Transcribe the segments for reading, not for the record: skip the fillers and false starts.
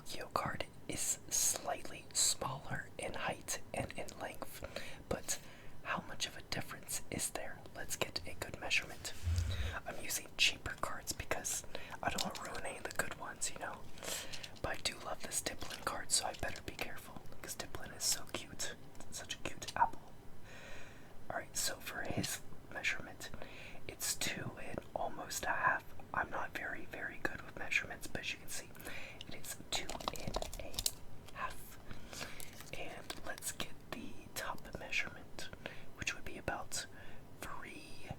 Yu-Gi-Oh card is slightly smaller in height and in length, but how much of a difference is there? Let's get a good measurement. I'm using cheaper cards because I don't want to ruin any of the good ones, you know. But I do love this Dipplin card, so I better be careful because Dipplin is so cute. It's such a cute apple. Alright, so for his measurement, it's 2 and almost a half. I'm not very good with measurements, but as you can see, it is 2 and a half. And let's get the top measurement, which would be about 3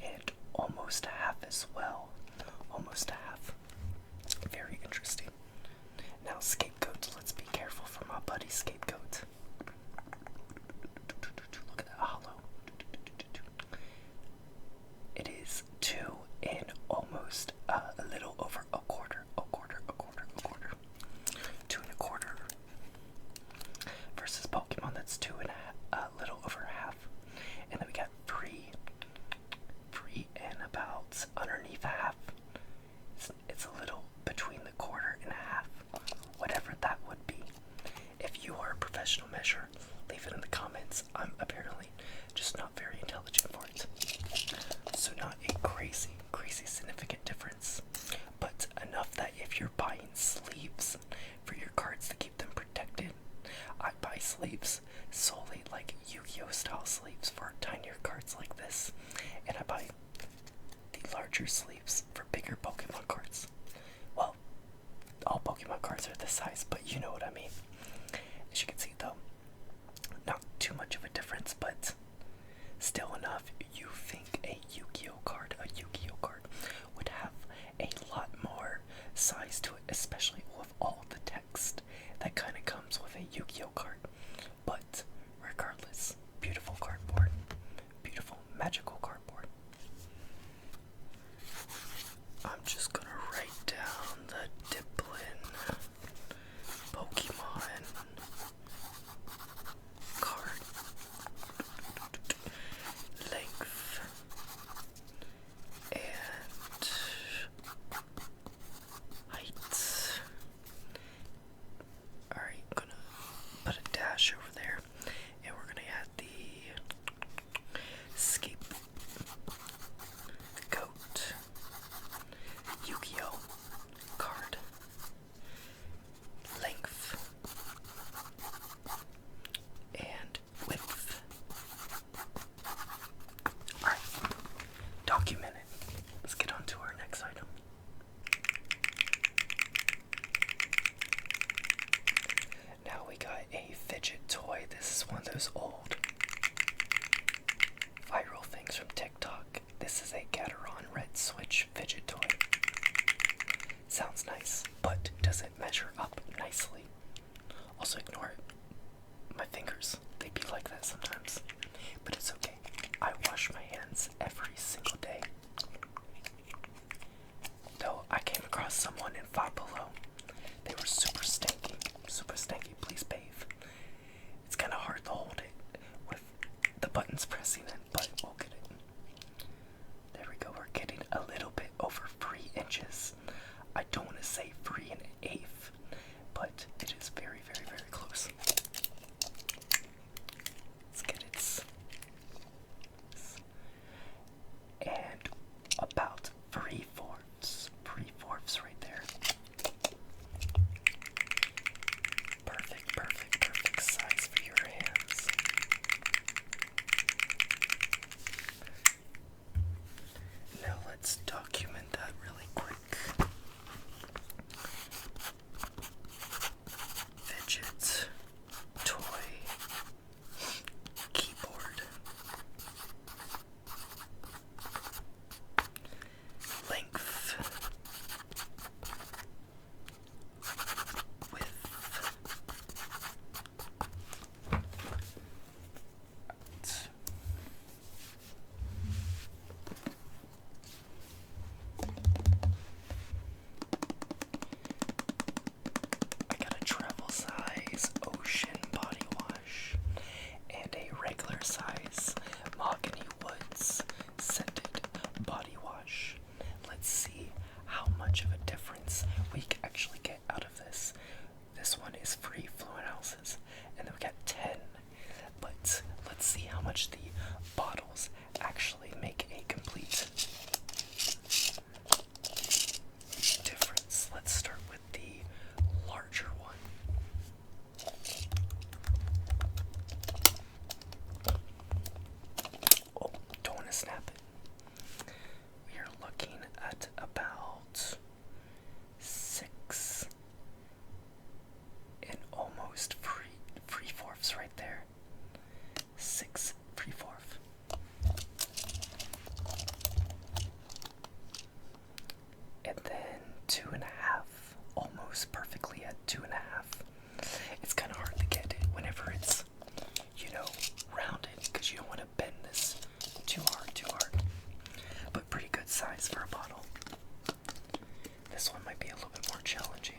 and almost a half as well. Almost a half. Very interesting. Now, Scapegoat. Let's be careful for my buddy Scapegoat. Look at that hollow. It is 2 and almost a little over a quarter. 2 and a quarter. Versus Pokemon, that's 2 and a little over half. And then we got 3 and about underneath a half. It's a little between the quarter and a half, whatever that would be. If you are a professional measurer, leave it in the comments. I'm apparently just not very intelligent for it. So not a crazy significant difference, but enough that if you're buying sleeves for your cards to keep them protected, I buy sleeves solely like Yu-Gi-Oh style sleeves for tinier cards like this, and I buy the larger sleeves for bigger Pokemon cards. Well, all Pokemon cards are this size, but you know what I mean. As you can see though, not too much of a difference, but still enough. You think a Yu-Gi-Oh card would have a lot more size to it, especially with all the text that kind of comes with a Yu-Gi-Oh card. But regardless, beautiful cardboard, beautiful magical cardboard. I'm just gonna write down the Dipplin Pokemon card length and height. Alright, I'm gonna put a dash over there, and we're gonna add the Scapegoat Yu-Gi-Oh card length and width. Alright, document it. Let's get on to our next item. Now we got a fidget toy. This is one of those old viral things from TikTok. This is a Gateron Red Switch fidget toy. Sounds nice, but does it measure up nicely? Also ignore it. My fingers, they be like that sometimes. But it's okay. I wash my hands every single day. Though I came across someone in Five Below. They were super stanky. Please bathe. It's kind of hard to hold it with the buttons pressing in, but we'll get it. There we go. We're getting a little bit over 3 inches. I don't want to say 3 1/8, but it is very close. Let's get it. And about 3/4 right there. 2.5. It's kind of hard to get it whenever it's, rounded, because you don't want to bend this too hard. But pretty good size for a bottle. This one might be a little bit more challenging.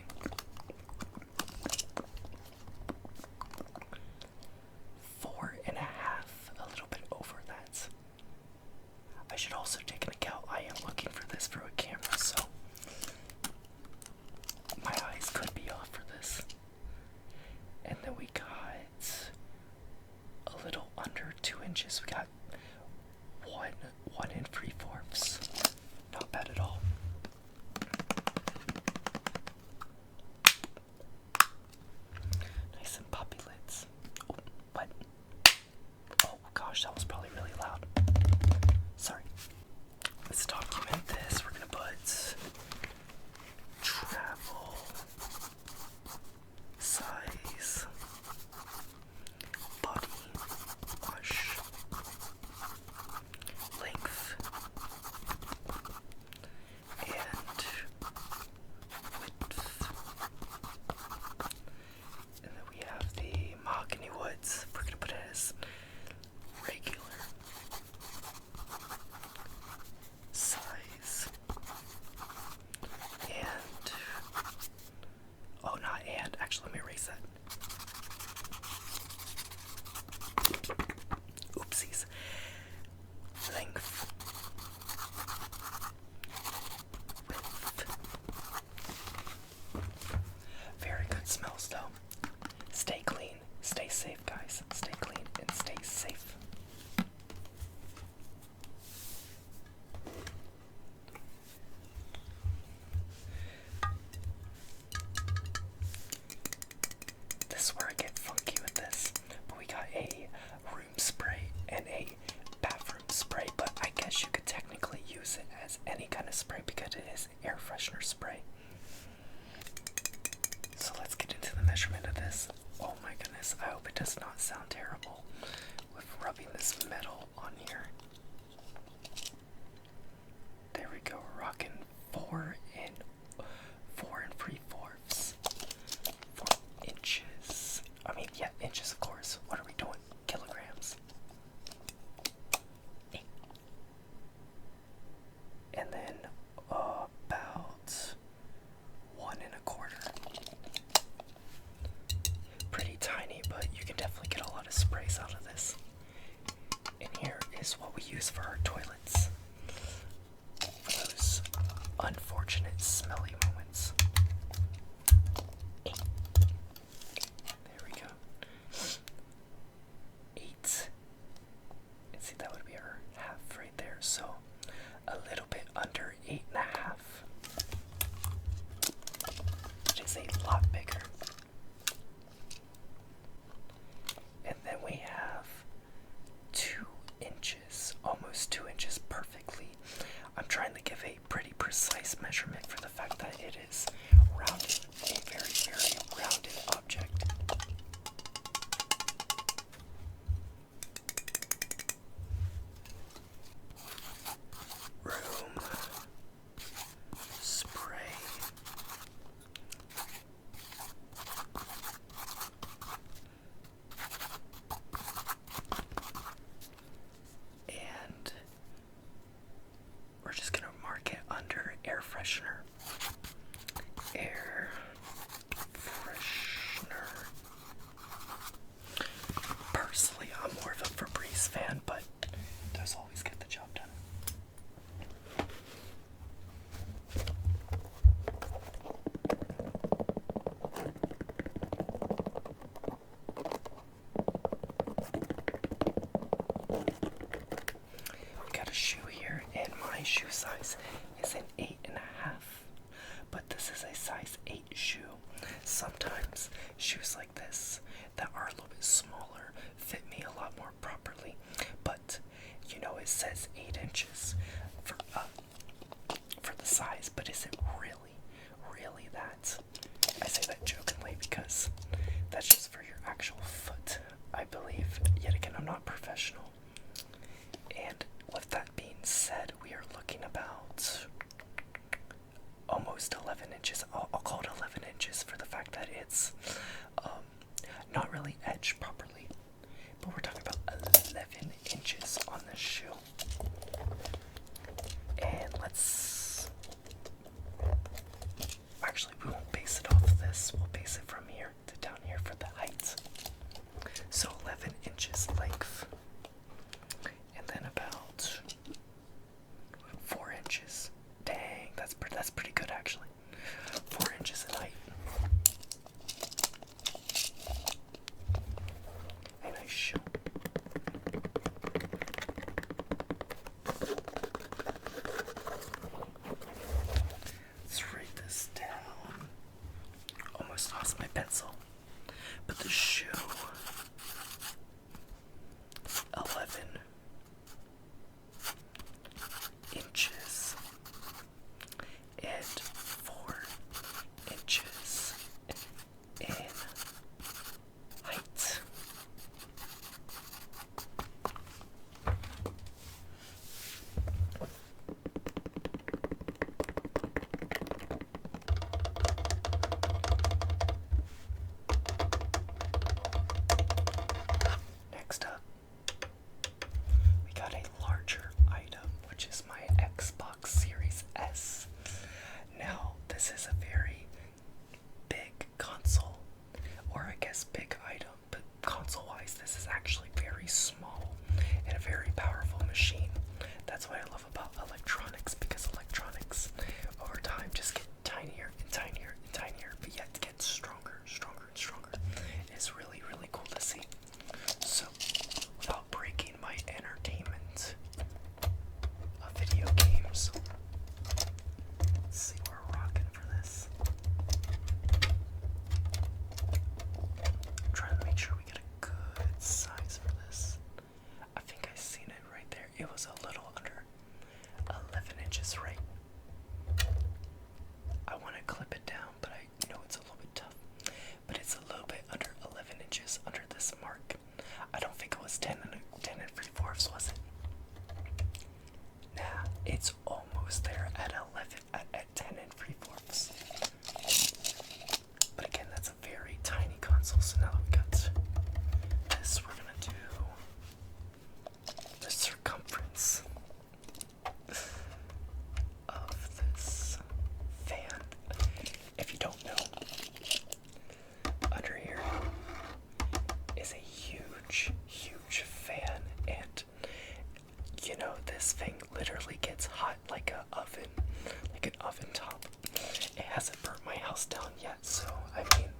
4.5, a little bit over that. I should also take into account I am looking for this through a camera, so my eyes could be off for this. And then we got a little under 2 inches. We got 1 3/4. Not bad at all. Nice and poppy lids. Oh, what? Oh gosh, that was probably really loud. Sorry. Let's document this. We're gonna put travel size body wash length and width. And then we have the mahogany woods. We're gonna put it as regular size and not and, actually let me erase that. Oopsies. Length, width. Very good smells though. Stay clean, stay safe guys. Stay clean and stay safe. This is where I get funky with this. But we got a room spray and a bathroom spray, but I guess you could technically use it as any kind of spray because it is air freshener spray. So let's get into the measurement of this. Oh my goodness, I hope it does not sound terrible with rubbing this metal on here. There we go, we're rocking 4 3/4. 4 inches. I mean, yeah, inches of course. What are we doing? Kilograms. And then about 1 1/4. Pretty tiny, but you can definitely get a lot of sprays out of this. And here is what we use for our toilets. For those unfortunate smelly moments. There we go. 8. And see, that would be our half right there. So a little bit under 8.5. It is a lot bigger. And then we have 2 inches, almost 2 inches perfectly. I'm trying to give a pretty precise measurement for the fact that So 11 inches length, and then about 4 inches. Dang, that's pretty good actually. 4 inches in height. A nice shoe. Let's write this down. Almost lost my pencil. But the shoe, 11 inches and 4 inches in height. Next up, we got a larger item, which is my Xbox Series S. Now, this is a very big console, or I guess big item, but console-wise, this is actually very small and a very powerful machine. That's what I love about electronics, because electronics over time just get tinier and tinier and tinier, but yet get stronger, stronger and stronger. It's really, really cool to see. So, without breaking my entertainment of video games, let's see, we're rocking for this. I'm trying to make sure we get a good size for this. I think I seen it right there. It was a little under 11 inches, right? I want to clip it down, but I know it's a little bit tough. But it's a little bit under 11 inches under this mark. I don't think it was 10 and 3/4, was it? Nah, it's almost there at 11, at 10 3/4. But again, that's a very tiny console. So now that we got this, we're gonna do the circumference of this fan. If you don't know, under here is a huge, huge fan, and you know, this thing literally gets hot like an oven top. It hasn't burnt my house down yet, so I mean,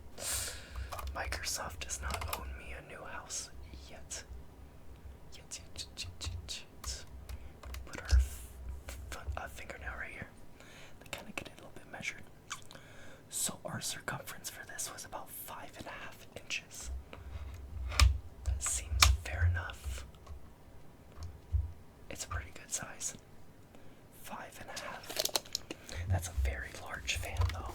Microsoft does not own me a new house yet. Put our fingernail right here. They kind of get it a little bit measured. So our circumference for this was about 5.5 inches. That seems fair enough. It's a pretty good size. 5.5. That's a very large fan though.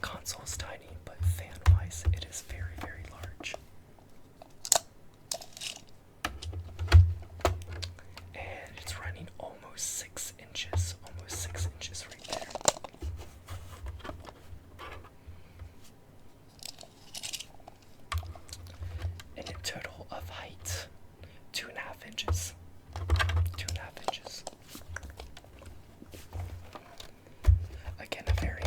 Console is tiny, but fan-wise, it is very, very large. And it's running almost 6 inches. Almost 6 inches right there. And in total of height, 2.5 inches. 2.5 inches. Again, a very,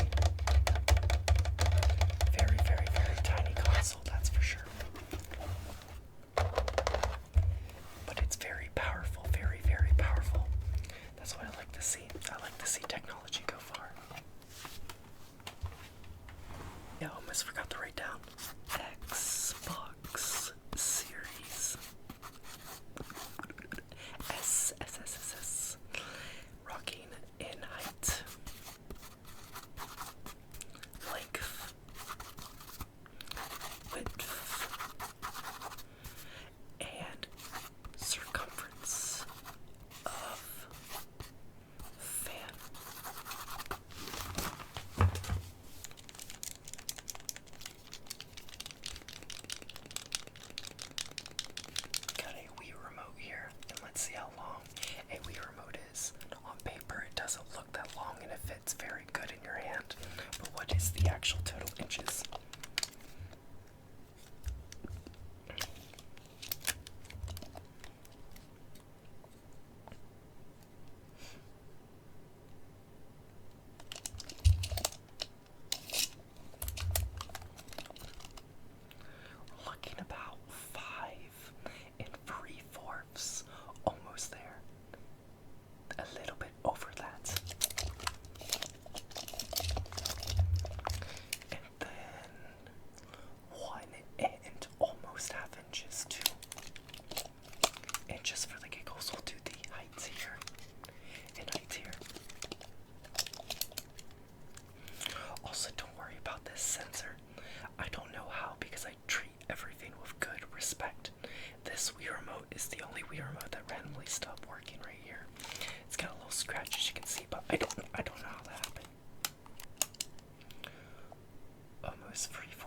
very, very, very tiny console, that's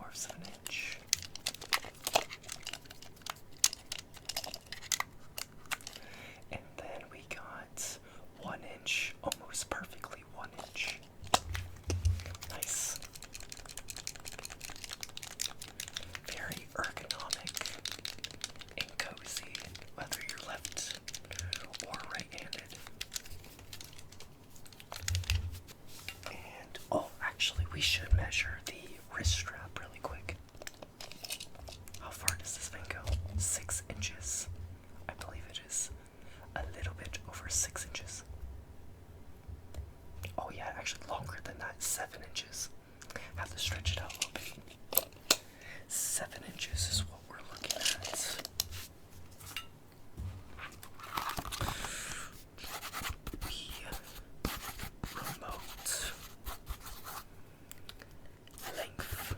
3/4 of an inch. And then we got 1 inch, almost perfectly 1 inch. Nice. Very ergonomic and cozy, whether you're left or right-handed. And, oh, actually, we should measure the wrist strap really quick. How far does this thing go? 6 inches. I believe it is a little bit over 6 inches. Oh yeah, actually longer than that, 7 inches. Have to stretch it out a little bit. 7 inches is what we're looking at. The remote length,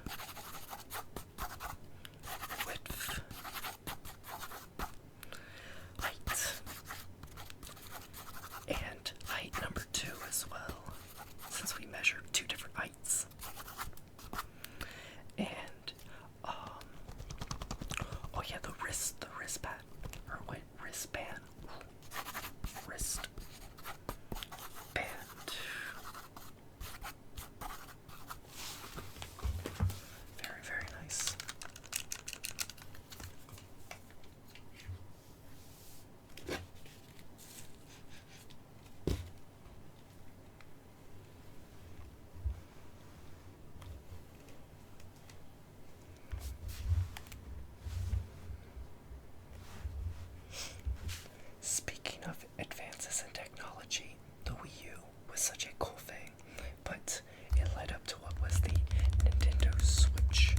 width, height, and height number 2 as well, since we measured 2 different heights. And oh yeah, the wristband, or wait, wristband, wristband. Very, very nice. Speaking of advances in technology, the Wii U was such a cool thing, but it led up to what was the Nintendo Switch.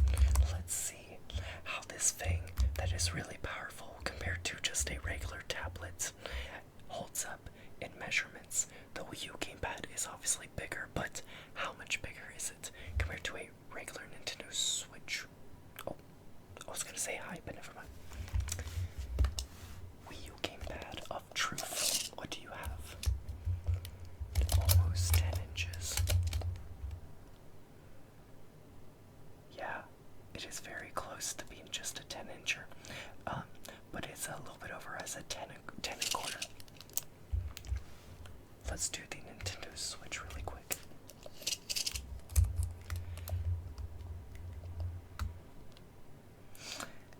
Let's see how this thing that is really powerful compared to just a regular tablet holds up in measurements. The Wii U gamepad is obviously bigger, but how much bigger is it compared to a regular Nintendo Switch? Oh, I was gonna say hi, but never mind. Wii U gamepad of truth. What do you have? Almost 10 inches. Yeah, it is very close to being just a 10-incher. But it's a little bit over as a 10 and quarter. Let's do the Nintendo Switch really quick.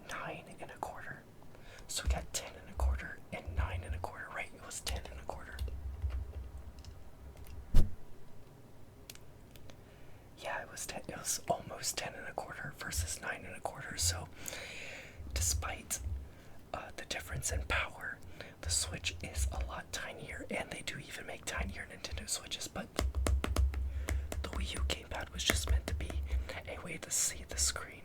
9 and a quarter. So we got 10 and a quarter and 9 and a quarter, right? It was 10 and a quarter. Yeah, it was almost 10 and a quarter versus 9 and a quarter. So despite the difference in power, the Switch is a lot tinier, and they do even make tinier Nintendo Switches, but the Wii U gamepad was just meant to be a way to see the screen.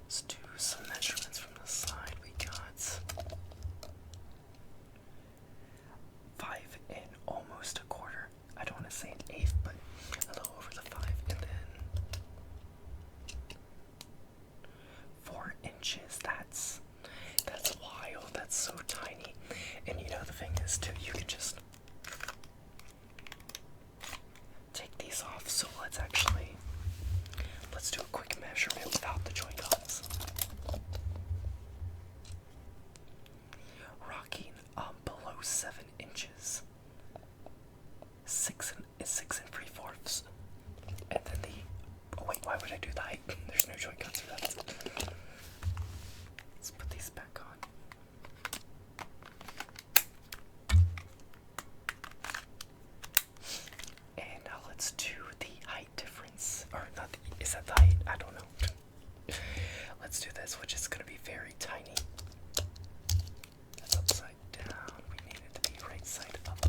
Let's do some measurements from the side. We got 5 and almost a quarter. I don't want to say an eighth, but a little over the 5. And then 4 inches. That's wild. That's so tiny. And you know the thing is too, you can just take these off. So let's do a quick measurement without the Joy-Cons. Rocking below 7 inches. 6 and 3/4. And then oh wait, why would I do the height? There's no Joy-Cons for that. Let's put these back on. And now let's do the height difference. Or not is that the height? I don't know. Let's do this, which is gonna be very tiny. That's upside down. We need it to be right side up.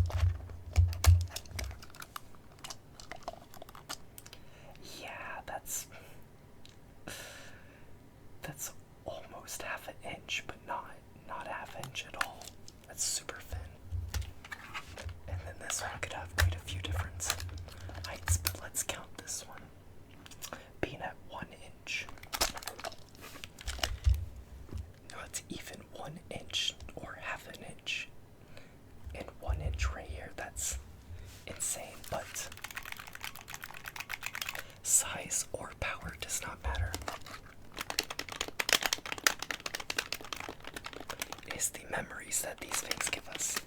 is the memories that these things give us.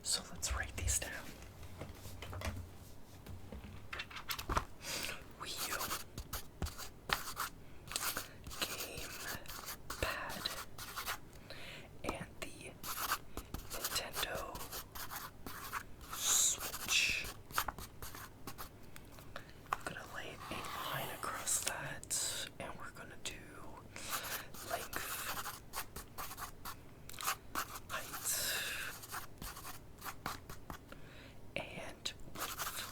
So let's write these down. Wii U, gamepad, and the Nintendo Switch. I'm gonna lay a line across that, and we're gonna do length, height, and width.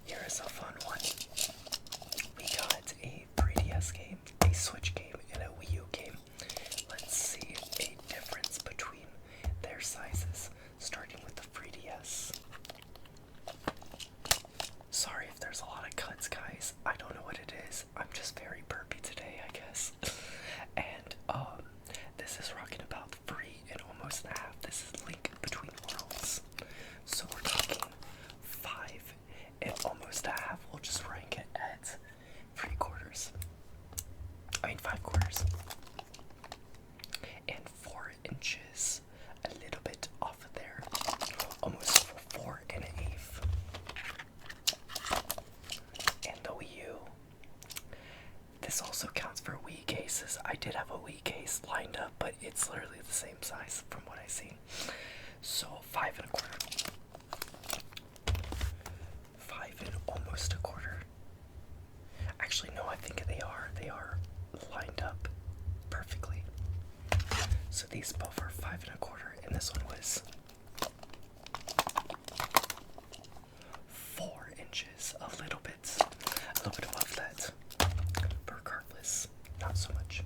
Here is a fun one. We got a 3DS game, a Switch game, and a Wii U game. Let's see a difference between their sizes, starting with the 3DS. Sorry if there's a lot of cuts, guys. I don't know what it is. I'm just very burpy today, I guess. And this is rocking about 3 and almost a half. This is Link Between Worlds. So we're talking 5 and almost a half. We'll just rank it at 3/4. 5/4. And 4 inches, a little bit off of there. Almost 4 1/8. And the Wii U. This also counts for Wii cases. I did have a Wii case lined up, but it's literally the same size from what I see. So 5 1/4. 5 and almost 1/4. Actually, no, I think they are. They are lined up perfectly. So these both are 5 1/4, and this one was 4 inches, a little bit above that. But regardless, not so much.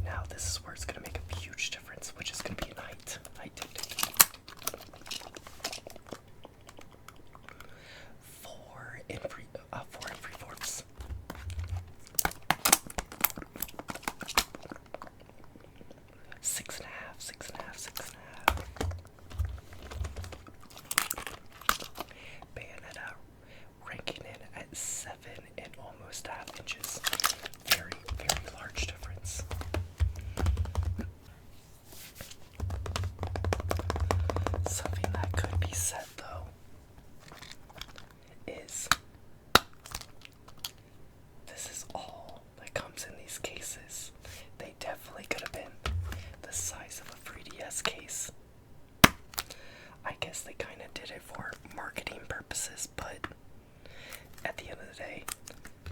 Now this is where it's gonna make a huge difference, which is gonna be in height. 4 and 3/4. 6 1/2. 6 1/2. 6 1/2. Bayonetta ranking in at 7 and almost 1/2 inches. Very, very large difference. Something that could be said though is this is all that comes in these cases. They definitely could have been the size of a 3DS case. I guess they kind of did it for marketing purposes, but at the end of the day,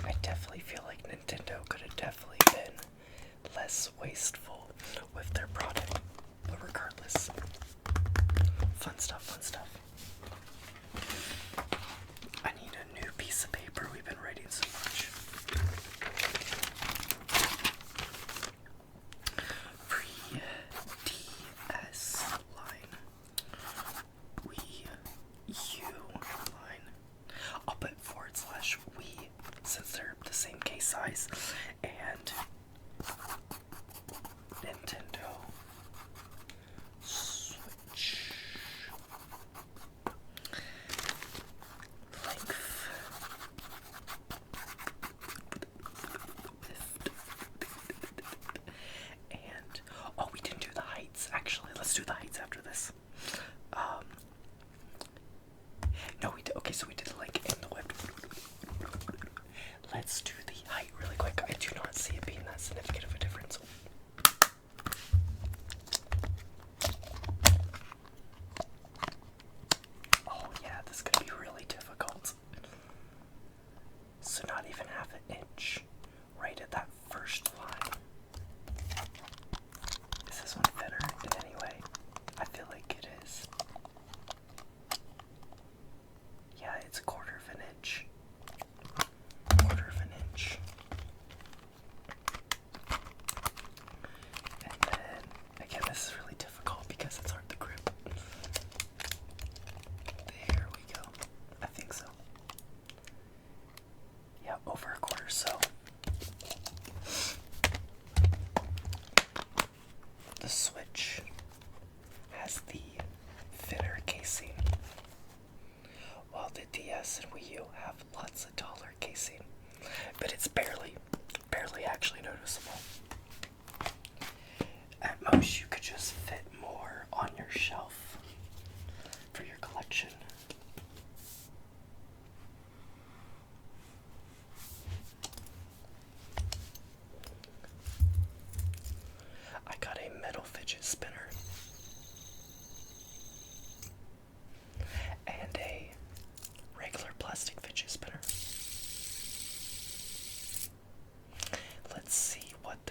I definitely feel like Nintendo could have definitely been less wasteful with their product. But regardless, fun stuff, fun stuff. I need a new piece of paper. We've been writing so much. 3DS line. Wii U line. I'll put /Wii since they're the same case size. And Nintendo Switch. Length. And oh, we didn't do the heights. Actually, let's do the heights after this. No, we did. Okay, so we did the length and the width. Let's do the height really quick. I do not see it being that significant of a difference. Oh yeah, this is gonna be really difficult. So not even 1/2 inch, right at that first line. Is this one thinner in any way? I feel like it is. Yeah, it's 1/4 inch. 1/4 inch. And then, again, this is really difficult because it's hard to grip. There we go. I think so. Yeah, over 1/4, so. The Switch has the thinner casing, while the DS and Wii U have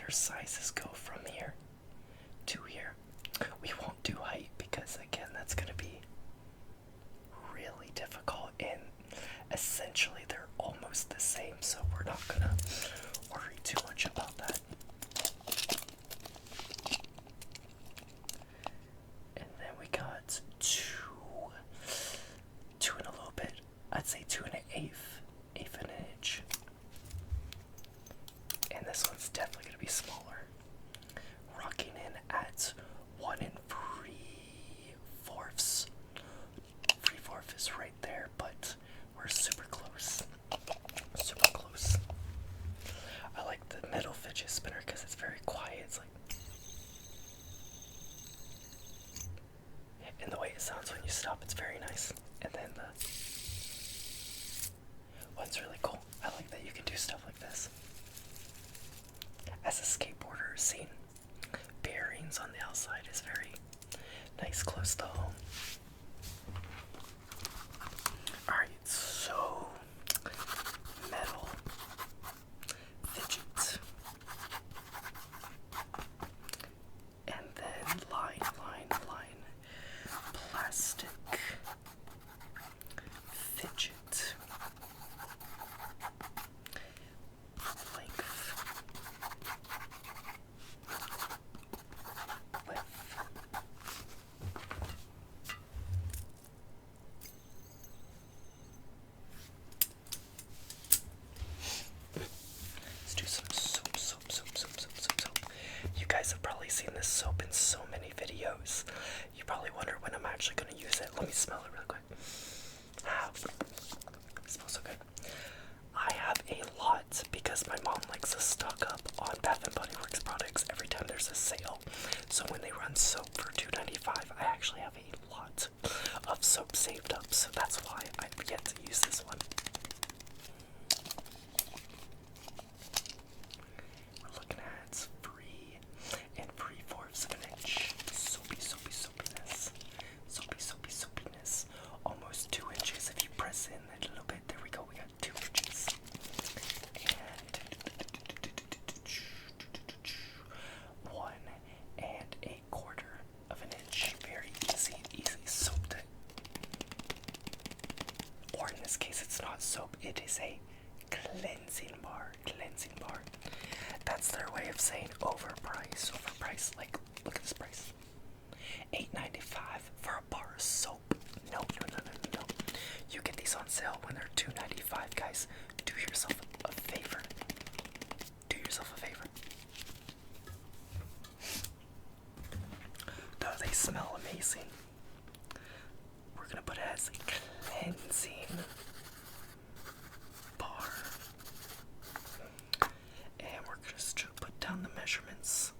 their sizes go from here to here. We won't do height because, again, that's going to be really difficult, and essentially they're almost the same, so we're not going to worry too much about that. And then we got two and a little bit, I'd say 2 1/8 of an inch. And this one's definitely going to be smaller. Rocking in at 1 3/4. 3/4 is right there, but we're super close. Super close. I like the metal fidget spinner because it's very quiet. It's like, and the way it sounds when you stop, it's very nice. And then the one's really cool. I like that you can do stuff like this. As a skateboarder, seeing bearings on the outside is very nice, close to home. Alright, so metal fidget, and then line, plastic fidget, length, width, let's do some soap. You guys have probably seen this soap in so many videos. You probably wonder when I'm actually going to use it. Let me smell it real quick. It smells so good. I have a lot because my mom likes to stock up on Bath & Body Works products every time there's a sale. So when they run soap for $2.95, I actually have a lot of soap saved up. So that's why I forget to use this one. We're looking at 3 3/4 of an inch. Soapiness. Soapiness. Almost 2 inches if you press in a little bit. There we go. We got 2 inches. And 1 1/4 of an inch. Very easy soaped it. Or in this case, it's not soap. It is a cleansing bar. That's their way of saying overpriced. Like, look at this price. $8.95 for a bar of soap. No. You get these on sale when they're $2.95, guys. Do yourself a favor. Though they smell amazing. We're gonna put it as a cleansing bar. And we're just gonna put down the measurements.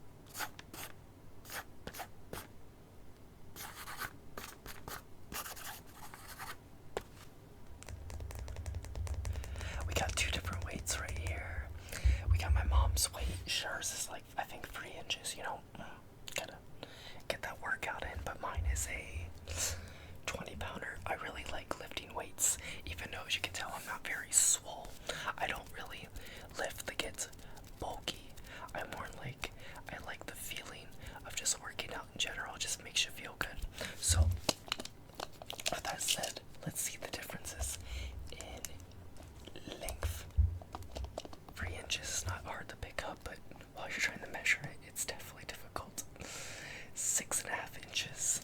We got 2 different weights right here. We got my mom's weight. Hers is like, I think 3 inches, gotta get that workout in, but mine is a 20-pounder. I really like lifting weights, even though, as you can tell, I'm not very swole. I don't really lift to get bulky. I'm more like, I like the feeling of just working out in general. It just makes you feel good. So, with that said, let's see the differences in length. 3 inches is not hard to pick up, but while you're trying to measure it, it's definitely difficult. 6 1/2 inches.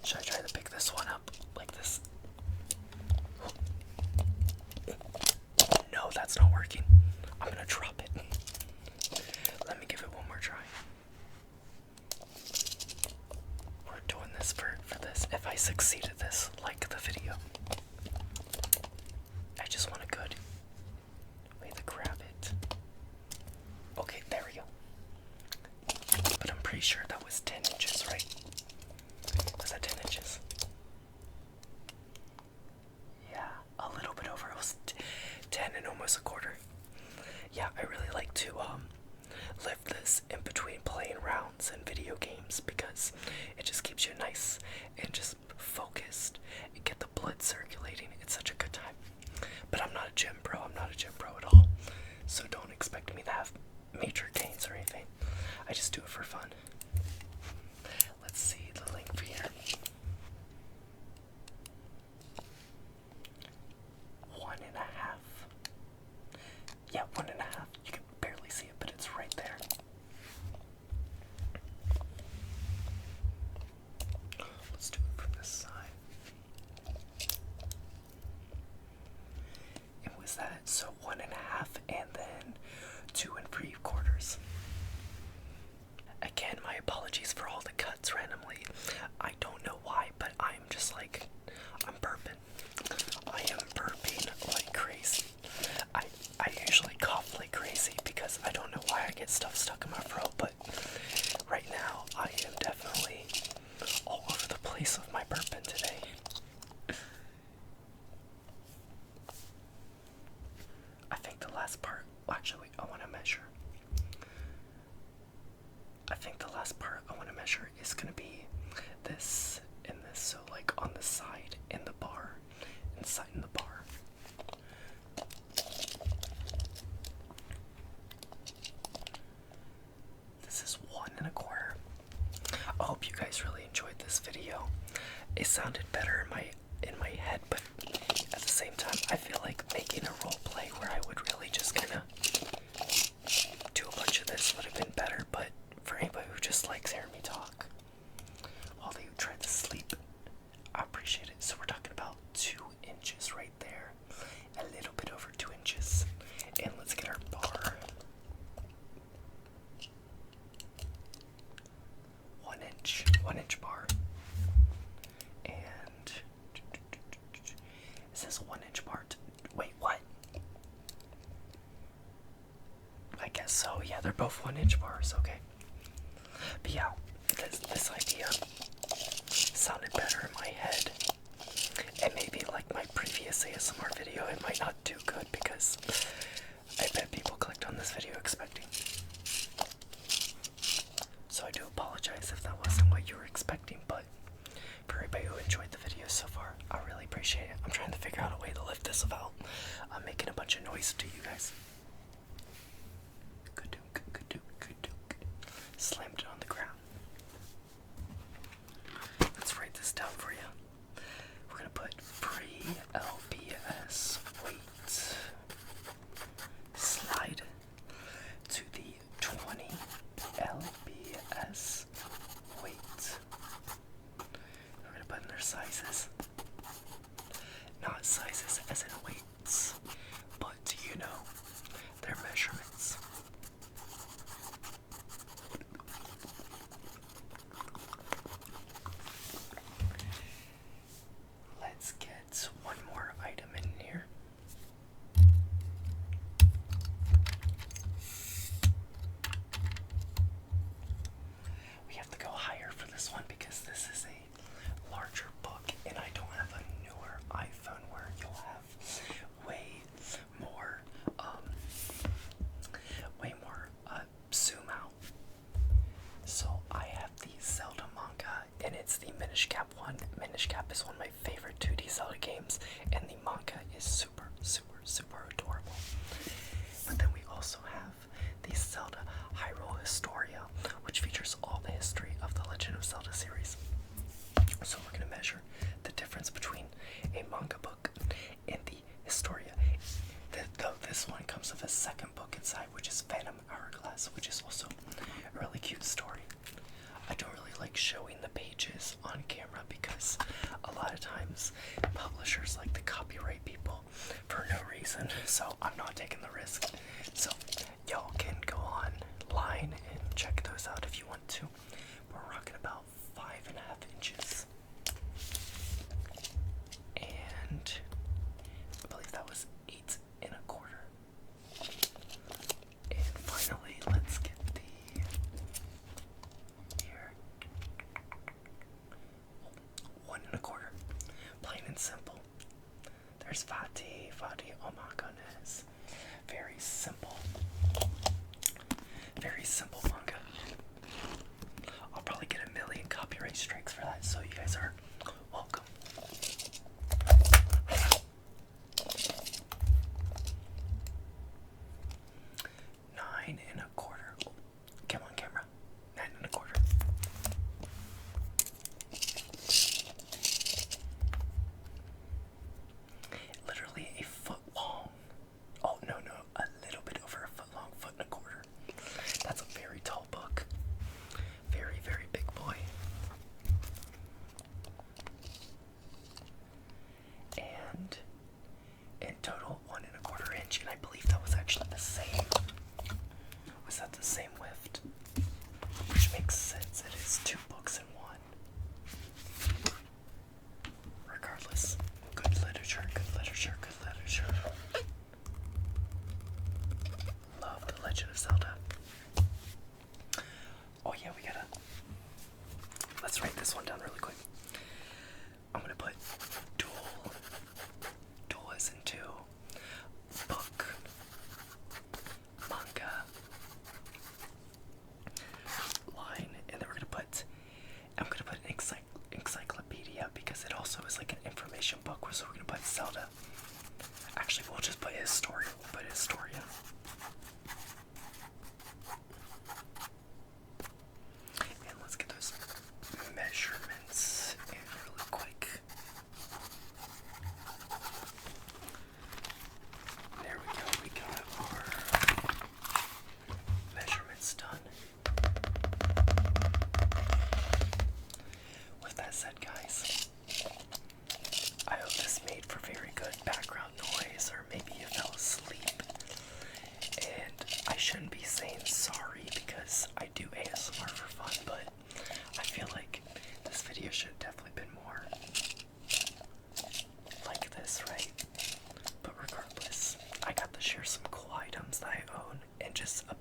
Should I try to pick this one up like this? No, that's not working. I'm gonna drop it. Let me give it one more try. We're doing this for this. If I succeed at this, like the video. I just want a good way to grab it. Okay, there we go. But I'm pretty sure that was 10 inches, right? Was that 10 inches? Yeah, a little bit over. It was 10 and almost 1/4. Yeah, I really like to lift this in between playing rounds and video games because it just keeps you nice and just focused and get the blood circulating. It's such a good time. But I'm not a gym bro. I'm not a gym bro at all. So don't expect me to have was that? So 1.5 and then 2 3/4. Again, my apologies for all the cuts randomly. I don't know why, but I'm just like, I'm burping. I am burping like crazy. I usually cough like crazy because I don't know why I get stuff stuck in my throat, but right now I am definitely all over the place with my burping today. I think the last part, actually, I want to measure. I think the last part I want to measure is going to be this and this, so like on the side in the bar, inside in the bar. This is 1 1/4. I hope you guys really enjoyed this video. It sounded better in my head, but at the same time, I feel like making a role play where I would really just kind of do a bunch of this would have been better, but for anybody who just likes hearing me talk while they try to sleep, I appreciate it. So we're talking about 2 inches right there, a little bit over 2 inches, and let's get our bar. 1 inch bar, and it says 1 inch bar. Wait, what? I guess so. Yeah, they're both 1 inch bars. Okay. But yeah, this idea sounded better in my head, and maybe like my previous ASMR video, it might not do good because I bet people clicked on this video expecting. So I do apologize if that wasn't what you were expecting, but for everybody who enjoyed the video so far, I really appreciate it. I'm trying to figure out a way to lift this without making a bunch of noise to you guys. Slammed it on the ground. Let's write this down for you. We're gonna put pre-LBS weight. Slide to the 20 LBS weight. We're gonna put in their sizes. Not sizes as in weights, but you know, their measurements. Let's get one more item in here. We have to go higher for this one because this is a larger book, and I don't have a newer iPhone where you'll have way more zoom out. So I have the Zelda manga, and it's the Minish Cap one. Minish Cap is one of my favorite 2D Zelda games, and the manga is super, super, super adorable. But then we also have the Zelda Hyrule Historia, which features all the history of the Legend of Zelda series. So we're going to measure the difference between a manga book and the Historia. Though this one comes with a second book inside, which is Phantom Hourglass, which is also a really cute story. I don't really like showing the pages on camera because a lot of times publishers like to copyright people for no reason, so I'm not taking the risk. So y'all can go online and check those out if you want to. We're rocking about 5.5 inches. And I believe that was 8 1/4. And finally, let's get the here 1 1/4. Plain and simple. There's Vati. Oh my goodness. Very simple. Very simple manga. I'll probably get 1,000,000 copyright strikes for that, so you guys are welcome. 9 1/4. Come on, camera. 9 1/4. Literally a foot long. Oh, no, a little bit over a foot long, 1 1/4. That's a very tall book. Very, very big boy. just a